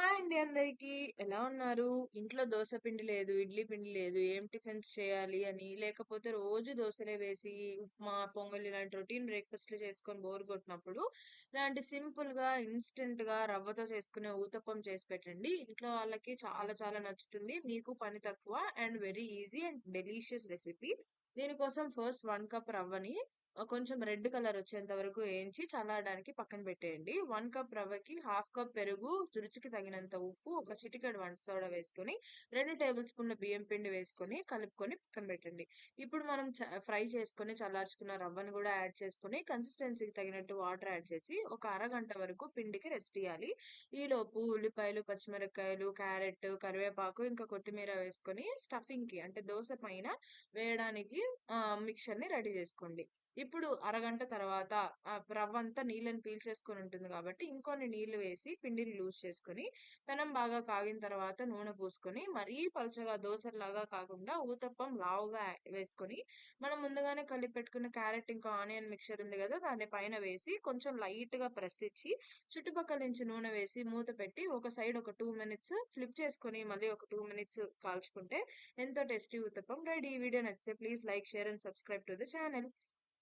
Hi అండి అందరికి. ఎలా ఉన్నారు? ఇంట్లో దోస పిండి లేదు, ఇడ్లీ పిండి లేదు. ఏం టిఫిన్స్ చేయాలి అని, లేకపోతే రోజు దోసలే వేసి ఉప్మా, పొంగల్ ఇలాంటి రొటీన్ బ్రేక్‌ఫాస్ట్‌లు చేసుకొని బోర్ కొట్టినప్పుడు, ఇలాంటి సింపుల్‌గా, ఇన్‌స్టంట్‌గా రవ్వతో చేసుకునే ఊతప్పం చేసి పెట్టండి. ఇంట్లో వాళ్ళకి చాలా చాలా నచ్చుతుంది. మీకు పని తక్కువ and very easy and delicious recipe. దీనికోసం ఫస్ట్ 1 కప్ రవ్వని కొంచెం రెడ్ కలర్ వచ్చేంత వరకు వేయించి చల్లారడానికి పక్కన పెట్టేయండి. 1 కప్ రవ్వకి హాఫ్ కప్ పెరుగు, రుచికి తగినంత ఉప్పు, ఒక చిటికెడు వంట సోడా వేసుకొని, 2 టేబుల్ స్పూన్ల బియ్యం పిండి వేసుకొని కలుపుకొని పక్కన పెట్టండి. ఇప్పుడు మనం ఫ్రై చేసుకొని చల్లార్చుకున్న రవ్వను కూడా యాడ్ చేసుకొని కన్సిస్టెన్సీకి తగినట్టు వాటర్ యాడ్ చేసి ఒక అరగంట వరకు పిండికి రెస్ట్ ఇయ్యాలి. ఈలోపు ఉల్లిపాయలు, పచ్చిమిరపకాయలు, క్యారెట్, కరివేపాకు ఇంకా కొత్తిమీర వేసుకొని స్టఫింగ్‌కి అంటే దోస పైన వేయడానికి మిక్స్చర్‌ని రెడీ చేసుకోండి. ఇప్పుడు అరగంట తర్వాత రవ్వంతా నీళ్ళని పీల్చేసుకొని ఉంటుంది కాబట్టి, ఇంకొన్ని నీళ్లు వేసి పిండిని లూజ్ చేసుకొని, పెనం బాగా కాగిన తర్వాత నూనె పూసుకొని, మరీ పల్చగా దోసల్లాగా కాకుండా ఊతప్పం లావుగా వేసుకొని, మనం ముందుగానే కలిపి పెట్టుకున్న క్యారెట్ ఇంకా ఆనియన్ మిక్స్చర్ ఉంది గదా! దాన్ని పైన వేసి కొంచెం లైట్‌గా ప్రెస్ ఇచ్చి, చుట్టుపక్కల నుంచి నూనె వేసి మూత పెట్టి, ఒక సైడ్ ఒక 2 మినిట్స్ ఫ్లిప్ చేసుకొని, మళ్ళీ ఒక 2 మినిట్స్ కాల్చుకుంటే ఎంతో టేస్టీ ఊతప్పం రెడీ. ఈ వీడియో నచ్చితే please like, share and subscribe to the channel.